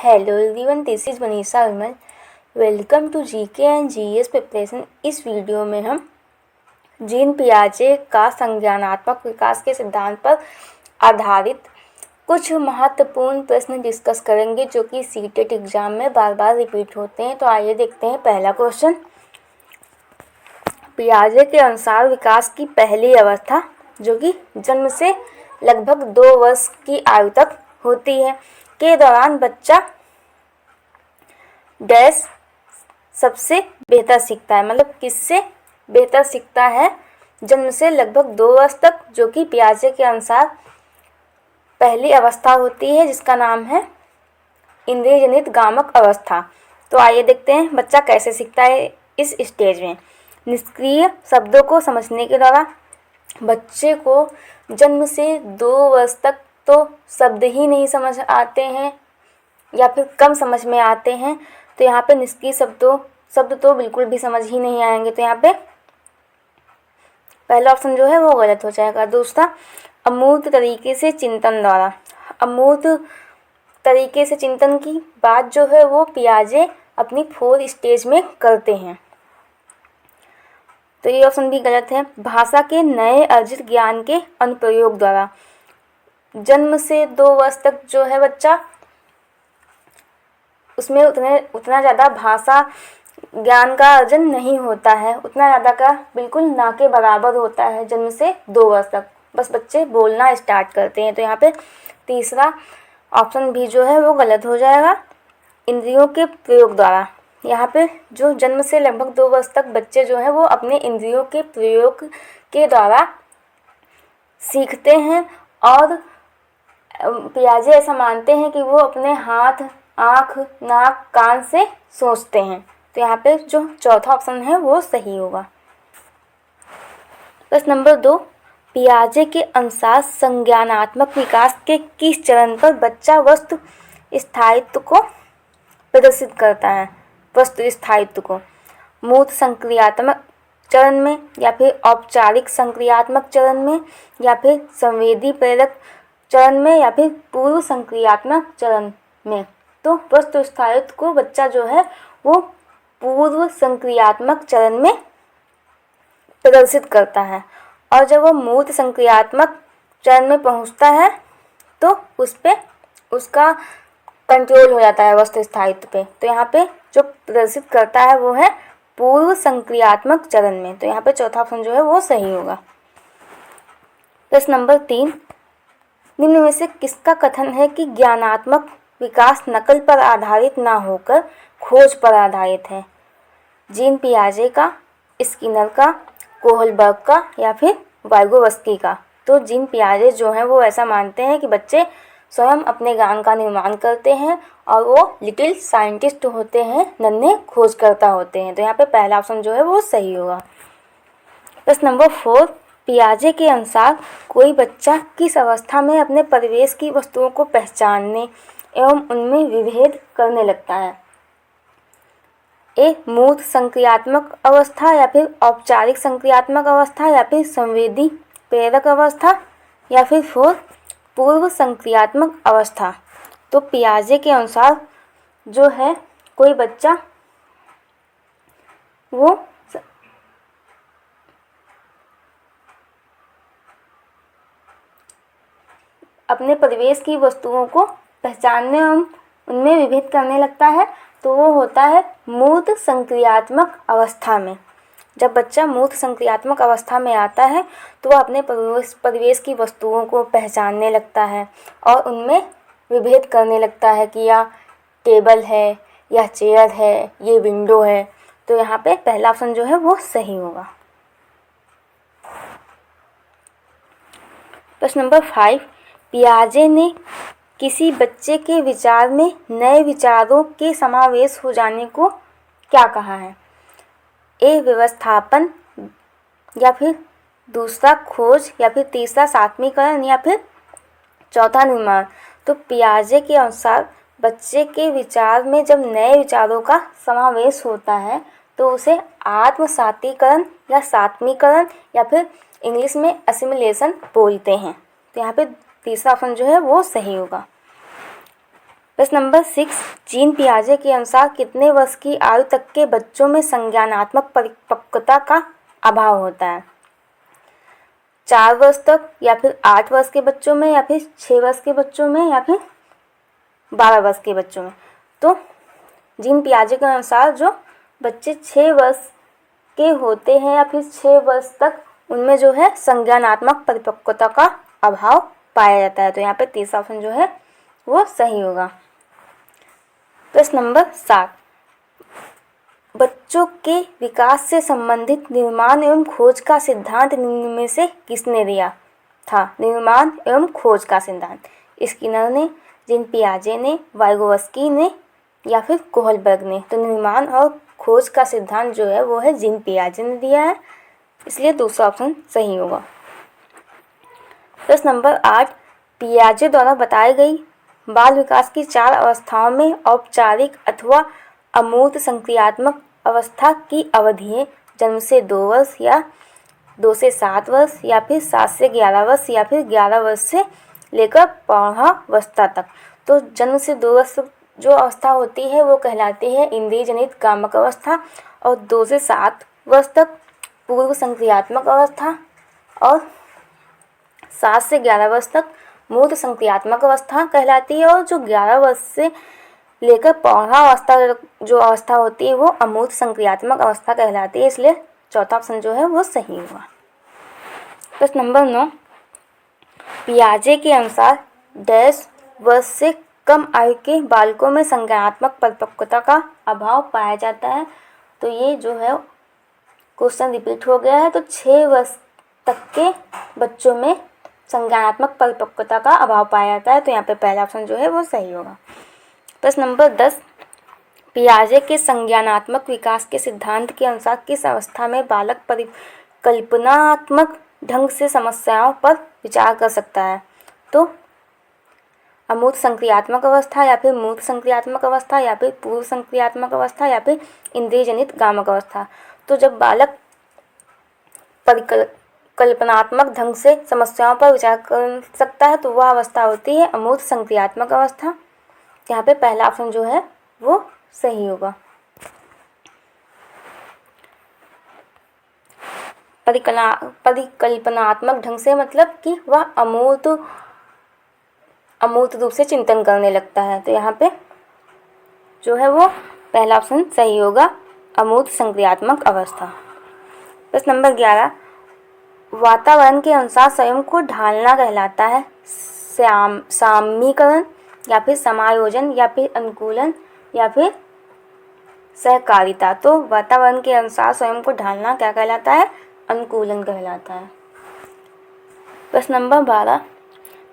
Hello everyone, this is Manisha Vimal. Welcome to GK and GS preparation. इस video में हम gene पियाजे का संज्ञानात्मक विकास के सिद्धांत पर आधारित कुछ महत्वपूर्ण प्रश्न डिस्कस करेंगे जो कि सीटेट एग्जाम में बार बार रिपीट होते हैं। तो आइए देखते हैं पहला क्वेश्चन। पियाजे के अनुसार विकास की पहली अवस्था जो कि जन्म से लगभग 2 वर्ष की आयु तक होती है के दौरान बच्चा डैश सबसे बेहतर सीखता है। मतलब किससे बेहतर सीखता है? जन्म से लगभग 2 वर्ष तक, जो कि पियाजे के अनुसार पहली अवस्था होती है जिसका नाम है इंद्रिय जनित गामक अवस्था। तो आइए देखते हैं बच्चा कैसे सीखता है इस स्टेज में। निष्क्रिय शब्दों को समझने के द्वारा बच्चे को जन्म से 2 वर्ष तक तो शब्द ही नहीं समझ आते हैं या फिर कम समझ में आते हैं। तो यहाँ पे निष्क्रिय शब्द तो बिल्कुल भी समझ ही नहीं आएंगे। तो यहाँ पे पहला ऑप्शन जो है वो गलत हो जाएगा। दूसरा, अमूर्त तरीके से चिंतन द्वारा। अमूर्त तरीके से चिंतन की बात जो है वो पियाजे अपनी 4 स्टेज में करते हैं। तो ये ऑप्शन भी गलत है। भाषा के नए अर्जित ज्ञान के अनुप्रयोग द्वारा। जन्म से 2 वर्ष तक जो है बच्चा, उसमें उतना ज़्यादा भाषा ज्ञान का अर्जन नहीं होता है, उतना ज़्यादा का बिल्कुल ना के बराबर होता है। जन्म से 2 वर्ष तक बस बच्चे बोलना स्टार्ट करते हैं। तो यहाँ पे तीसरा ऑप्शन भी जो है वो गलत हो जाएगा। इंद्रियों के प्रयोग द्वारा। यहाँ पे जो जन्म से लगभग 2 वर्ष तक बच्चे जो है वो अपने इंद्रियों के प्रयोग के द्वारा सीखते हैं और पियाजे ऐसा मानते हैं कि वो अपने हाथ, आँख, नाक, कान से सोचते हैं। तो यहाँ पे जो चौथा ऑप्शन है वो सही होगा। प्रश्न नंबर 2, पियाजे के अनुसार संज्ञानात्मक विकास के किस चरण पर बच्चा वस्तु स्थायित्व को प्रदर्शित करता है? वस्तु स्थायित्व को मूर्त संक्रियात्मक चरण में, या फिर औपचारिक संक्रियात्मक चरण में, या फिर संवेदी प्रेरक चरण में, या फिर पूर्व संक्रियात्मक चरण में। तो वस्तु स्थायित्व को बच्चा जो है वो पूर्व संक्रियात्मक चरण में प्रदर्शित करता है। और जब वो मूर्त संक्रियात्मक चरण में पहुंचता है तो उस पे उसका कंट्रोल हो जाता है वस्तु स्थायित्व पे। तो यहाँ पे जो प्रदर्शित करता है वो है पूर्व संक्रियात्मक चरण में। तो यहाँ पे चौथा ऑप्शन जो है वो सही होगा। प्रश्न नंबर 3, निम्न में से किसका कथन है कि ज्ञानात्मक विकास नकल पर आधारित ना होकर खोज पर आधारित है? जीन पियाजे का, स्किनर का, कोहलबर्ग का, या फिर वाइगोवस्की का? तो जीन पियाजे जो हैं वो ऐसा मानते हैं कि बच्चे स्वयं अपने ज्ञान का निर्माण करते हैं और वो लिटिल साइंटिस्ट होते हैं, नन्हे खोजकर्ता होते हैं। तो यहाँ पे पहला ऑप्शन जो है वो सही होगा। प्रश्न नंबर 4, पियाजे के अनुसार कोई बच्चा किस अवस्था में अपने परिवेश की वस्तुओं को पहचानने एवं उनमें विभेद करने लगता है? ए, मूर्त संक्रियात्मक अवस्था, या फिर औपचारिक संक्रियात्मक अवस्था, या फिर संवेदी प्रेरक अवस्था, या फिर 4 पूर्व संक्रियात्मक अवस्था? तो पियाजे के अनुसार जो है कोई बच्चा वो अपने परिवेश की वस्तुओं को पहचानने एवं उनमें विभेद करने लगता है, तो वो होता है मूर्त संक्रियात्मक अवस्था में। जब बच्चा मूर्त संक्रियात्मक अवस्था में आता है तो वह अपने परिवेश की वस्तुओं को पहचानने लगता है और उनमें विभेद करने लगता है कि यह टेबल है, यह चेयर है, ये विंडो है। तो यहाँ पे पहला ऑप्शन जो है वो सही होगा। प्रश्न नंबर 5, पियाजे ने किसी बच्चे के विचार में नए विचारों के समावेश हो जाने को क्या कहा है? ए, व्यवस्थापन, या फिर दूसरा खोज, या फिर तीसरा सात्मीकरण, या फिर चौथा निर्माण? तो पियाजे के अनुसार बच्चे के विचार में जब नए विचारों का समावेश होता है तो उसे आत्मसातीकरण या सात्मीकरण, या फिर इंग्लिश में असिमिलेशन बोलते हैं। तो यहाँ पे तीसरा ऑप्शन जो है वो सही होगा। प्रश्न नंबर 6, जीन पियाजे के अनुसार कितने वर्ष की आयु तक के बच्चों में संज्ञानात्मक परिपक्वता का अभाव होता है? 4 वर्ष तक, या फिर 8 वर्ष के बच्चों में, या फिर 6 वर्ष के बच्चों में, या फिर 12 वर्ष के बच्चों में? तो जीन पियाजे के अनुसार जो बच्चे 6 वर्ष के होते हैं या फिर 6 वर्ष तक, उनमें जो है संज्ञानात्मक परिपक्वता का अभाव पाया जाता है। तो यहाँ पे तीसरा ऑप्शन जो है वो सही होगा। प्रश्न नंबर 7, बच्चों के विकास से संबंधित निर्माण एवं खोज का सिद्धांत निम्न में से किसने दिया था? निर्माण एवं खोज का सिद्धांत स्किनर ने, जीन पियाजे ने, वाइगोवस्की ने, या फिर कोहलबर्ग ने? तो निर्माण और खोज का सिद्धांत जो है वो है जीन पियाजे ने दिया है, इसलिए दूसरा ऑप्शन सही होगा। प्रश्न नंबर 8, पियाजे द्वारा बताई गई बाल विकास की 4 अवस्थाओं में औपचारिक अथवा अमूर्त संक्रियात्मक अवस्था की अवधि जन्म से 2 वर्ष, या 2 से 7 वर्ष, या फिर 7 से 11 वर्ष, या फिर 11 वर्ष से लेकर पौगंडावस्था तक। तो जन्म से 2 वर्ष जो अवस्था होती है वो कहलाती है इंद्रिय जनित कामक अवस्था, और 2 से 7 वर्ष तक पूर्व संक्रियात्मक अवस्था, और 7 से 11 वर्ष तक मूर्त संक्रियात्मक अवस्था कहलाती है, और जो 11 वर्ष से लेकर पौगंडावस्था जो अवस्था होती है वो अमूर्त संक्रियात्मक अवस्था कहलाती है, इसलिए चौथा ऑप्शन जो है वो सही होगा। प्रश्न नंबर 9, पियाजे के अनुसार डैश वर्ष से कम आयु के बालकों में संज्ञानात्मक परिपक्वता का अभाव पाया जाता है। तो ये जो है क्वेश्चन रिपीट हो गया है। तो 6 वर्ष तक के बच्चों में संज्ञानात्मक परिपक्वता का अभाव पाया जाता है, तो यहाँ पे पहला ऑप्शन जो है वो सही होगा। प्रश्न नंबर 10, पियाजे के संज्ञानात्मक विकास के सिद्धांत के अनुसार किस अवस्था में बालक परिकल्पनात्मक ढंग से समस्याओं पर विचार कर सकता है? तो अमूर्त संक्रियात्मक अवस्था, या फिर मूर्त संक्रियात्मक अवस्था, या फिर पूर्व संक्रियात्मक अवस्था, या फिर इंद्रिय जनित कामक अवस्था? तो जब बालक कल्पनात्मक ढंग से समस्याओं पर विचार कर सकता है तो वह अवस्था होती है अमूर्त संक्रियात्मक अवस्था। यहाँ पे पहला ऑप्शन जो है वो सही होगा। परिकल्पनात्मक ढंग से मतलब कि वह अमूर्त रूप से चिंतन करने लगता है, तो यहाँ पे जो है वो पहला ऑप्शन सही होगा, अमूर्त संक्रियात्मक अवस्था। प्रश्न नंबर 11, वातावरण के अनुसार स्वयं को ढालना कहलाता है सामीकरण, या फिर समायोजन, या फिर अनुकूलन, या फिर सहकारिता? तो वातावरण के अनुसार स्वयं को ढालना क्या कहलाता है? अनुकूलन कहलाता है। प्रश्न नंबर 12,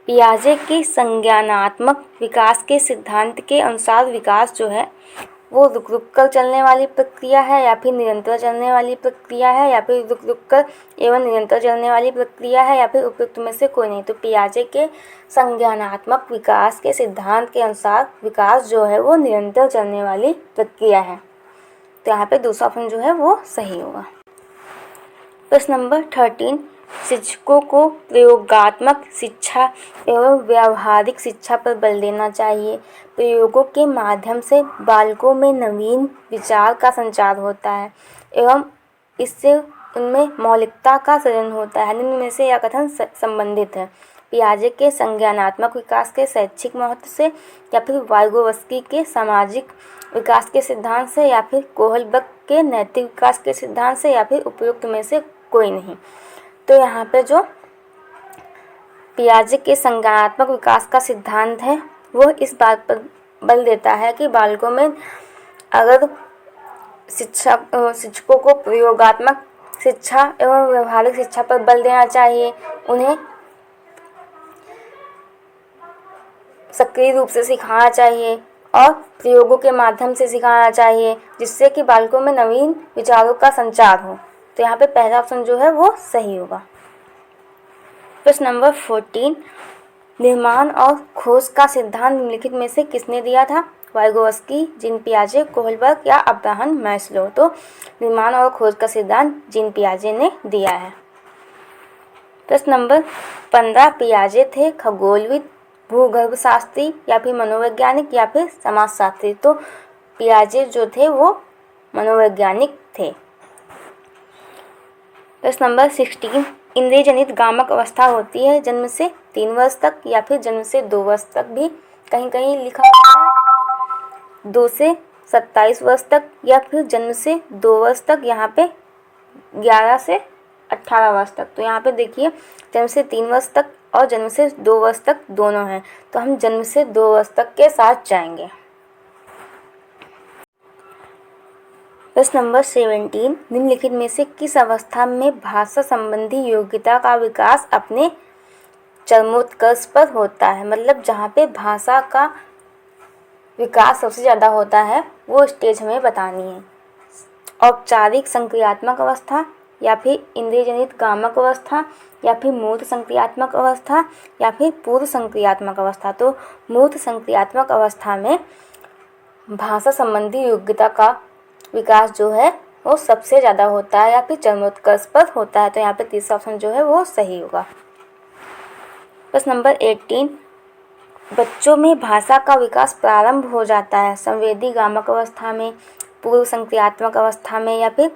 पियाजे के संज्ञानात्मक विकास के सिद्धांत के अनुसार विकास जो है वो रुक रुक कर चलने वाली प्रक्रिया है, या फिर निरंतर चलने वाली प्रक्रिया है, या फिर रुक रुक कर एवं निरंतर चलने वाली प्रक्रिया है, या फिर उपयुक्त में से कोई नहीं? तो पियाजे के संज्ञानात्मक विकास के सिद्धांत के अनुसार विकास जो है वो निरंतर चलने वाली प्रक्रिया है, तो यहाँ पे दूसरा ऑप्शन जो है वो सही होगा। प्रश्न नंबर 13, शिक्षकों को प्रयोगात्मक शिक्षा एवं व्यावहारिक शिक्षा पर बल देना चाहिए। प्रयोगों के माध्यम से बालकों में नवीन विचार का संचार होता है एवं इससे उनमें मौलिकता का सृजन होता है। निम्न में से यह कथन संबंधित है? पियाजे के संज्ञानात्मक विकास के शैक्षिक महत्व से, या फिर वाइगोवस्की के सामाजिक विकास के सिद्धांत से, या फिर कोहलबर्ग के नैतिक विकास के सिद्धांत से, या फिर उपयुक्त में से कोई नहीं? तो यहाँ पे जो पियाजे के संज्ञानात्मक विकास का सिद्धांत है वो इस बात पर बल देता है कि बालकों में अगर शिक्षकों को प्रयोगात्मक शिक्षा एवं व्यवहारिक शिक्षा पर बल देना चाहिए, उन्हें सक्रिय रूप से सिखाना चाहिए और प्रयोगों के माध्यम से सिखाना चाहिए, जिससे कि बालकों में नवीन विचारों का संचार हो। तो यहाँ पे पहला ऑप्शन जो है वो सही होगा। प्रश्न नंबर 14, निर्माण और खोज का सिद्धांत निम्नलिखित में से किसने दिया था? वाइगोवस्की, जीन पियाजे, कोहलबर्ग या अब्राहम मैस्लो? तो निर्माण और खोज का सिद्धांत जीन पियाजे ने दिया है। प्रश्न नंबर 15, पियाजे थे खगोलविद, भूगर्भशास्त्री या फिर मनोवैज्ञानिक या फिर समाजशास्त्री। तो पियाजे जो थे वो मनोवैज्ञानिक थे। प्रश्न नंबर 16, इंद्रिय जनित गामक अवस्था होती है जन्म से 3 वर्ष तक या फिर जन्म से 2 वर्ष तक, भी कहीं कहीं लिखा हुआ है 2 से 27 वर्ष तक या फिर जन्म से 2 वर्ष तक, यहाँ पे 11 से 18 वर्ष तक। तो यहाँ पे देखिए जन्म से 3 वर्ष तक और जन्म से 2 वर्ष तक दोनों हैं, तो हम जन्म से 2 वर्ष तक के साथ जाएंगे। प्रश्न नंबर 17, निम्नलिखित में से किस अवस्था में भाषा संबंधी योग्यता का विकास अपने चरमोत्कर्ष पर होता है? मतलब जहाँ पे भाषा का विकास सबसे ज़्यादा होता है वो स्टेज हमें बतानी है। औपचारिक संक्रियात्मक अवस्था या फिर इंद्रिय जनित गामक अवस्था या फिर मूर्त संक्रियात्मक अवस्था या फिर पूर्व संक्रियात्मक अवस्था। तो मूर्त संक्रियात्मक अवस्था में भाषा संबंधी योग्यता का विकास जो है वो सबसे ज़्यादा होता है या फिर चरमोत्कर्ष पर होता है। तो यहाँ पे तीसरा ऑप्शन जो है वो सही होगा। प्रश्न नंबर 18, बच्चों में भाषा का विकास प्रारंभ हो जाता है संवेदी गामक अवस्था में, पूर्व संक्रियात्मक अवस्था में या फिर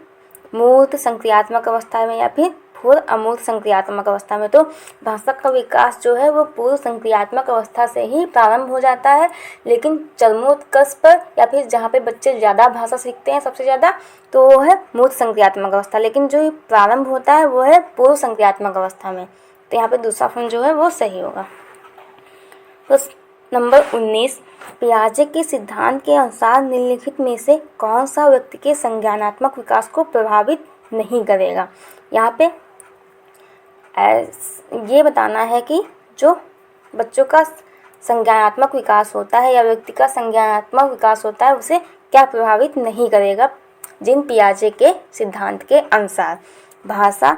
मूर्त संक्रियात्मक अवस्था में या फिर पूर्व अमूर्त संक्रियात्मक अवस्था में। तो भाषा का विकास जो है वो पूर्व संक्रियात्मक अवस्था से ही प्रारंभ हो जाता है, लेकिन चरमोत्कर्ष पर या फिर जहाँ पे बच्चे ज़्यादा भाषा सीखते हैं सबसे ज़्यादा, तो वो है मूर्त संक्रियात्मक अवस्था, लेकिन जो प्रारंभ होता है वो है पूर्व संक्रियात्मक अवस्था में। तो यहाँ पे दूसरा ऑप्शन जो है वो सही होगा। प्रश्न नंबर 19, पियाजे के सिद्धांत के अनुसार निम्नलिखित में से कौन सा व्यक्ति के संज्ञानात्मक विकास को प्रभावित नहीं करेगा? यहाँ पे ये बताना है कि जो बच्चों का संज्ञानात्मक विकास होता है या व्यक्ति का संज्ञानात्मक विकास होता है उसे क्या प्रभावित नहीं करेगा जिन पियाजे के सिद्धांत के अनुसार? भाषा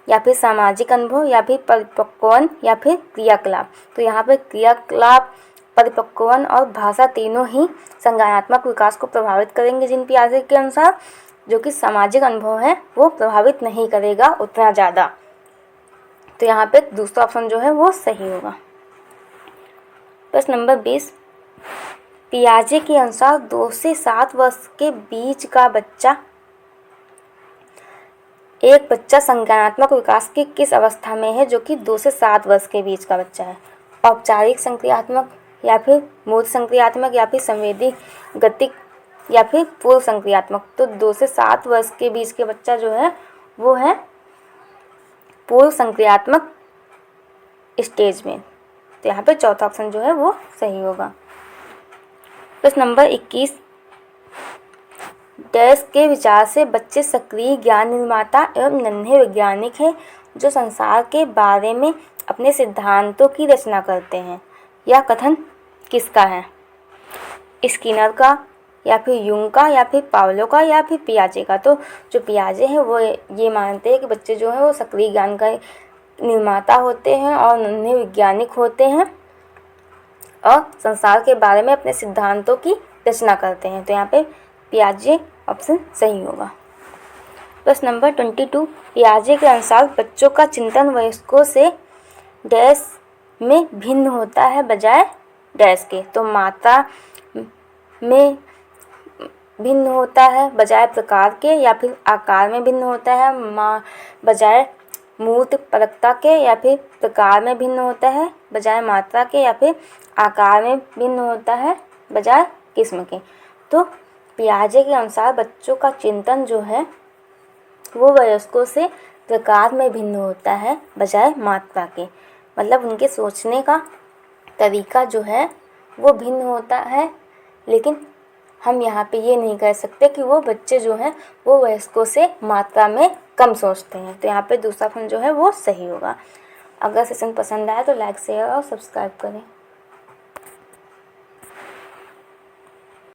या फिर सामाजिक अनुभव या फिर परिपक्वन या फिर क्रियाकलाप। तो यहाँ पे क्रियाकलाप, परिपक्वन और भाषा तीनों ही संज्ञानात्मक विकास को प्रभावित करेंगे जिन पियाजे के अनुसार, जो कि सामाजिक अनुभव है वो प्रभावित नहीं करेगा उतना ज़्यादा। तो यहाँ पे दूसरा ऑप्शन जो है वो सही होगा। प्रश्न नंबर 20, पियाजे के अनुसार 2 से 7 वर्ष के बीच का बच्चा एक बच्चा संज्ञानात्मक विकास की किस अवस्था में है जो कि 2 से 7 वर्ष के बीच का बच्चा है? औपचारिक संक्रियात्मक या फिर मूर्त संक्रियात्मक या फिर संवेदी गतिक या फिर पूर्व संक्रियात्मक। तो 2 से 7 वर्ष के बीच के बच्चा जो है वो है पूर्व संक्रियात्मक स्टेज में। तो यहाँ पे चौथा ऑप्शन जो है वो सही होगा। प्रश्न नंबर 21, डैश के विचार से बच्चे सक्रिय ज्ञान निर्माता एवं नन्हे वैज्ञानिक हैं जो संसार के बारे में अपने सिद्धांतों की रचना करते हैं। यह कथन किसका है? स्किनर का या फिर यूंग का या फिर पावलो का या फिर पियाजे का? तो जो पियाजे हैं वो ये मानते हैं कि बच्चे जो हैं वो सक्रिय ज्ञान का निर्माता होते हैं और नन्हे वैज्ञानिक होते हैं और संसार के बारे में अपने सिद्धांतों की रचना करते हैं। तो यहाँ पे पियाजे ऑप्शन सही होगा। प्रश्न नंबर 22, पियाजे के अनुसार बच्चों का चिंतन वयस्कों से डैश में भिन्न होता है बजाय डैश के। तो मात्रा में भिन्न होता है बजाय प्रकार के या फिर आकार में भिन्न होता है बजाय मूर्त परकता के या फिर प्रकार में भिन्न होता है बजाय मात्रा के या फिर आकार में भिन्न होता है बजाय किस्म के। तो पियाजे के अनुसार बच्चों का चिंतन जो है वो वयस्कों से प्रकार में भिन्न होता है बजाय मात्रा के। मतलब उनके सोचने का तरीका जो है वो भिन्न होता है, लेकिन हम यहाँ पे ये नहीं कह सकते कि वो बच्चे जो हैं वो वयस्कों से मात्रा में कम सोचते हैं। तो यहाँ पे दूसरा ऑप्शन जो है वो सही होगा। अगर सेशन पसंद आए तो लाइक शेयर और सब्सक्राइब करें।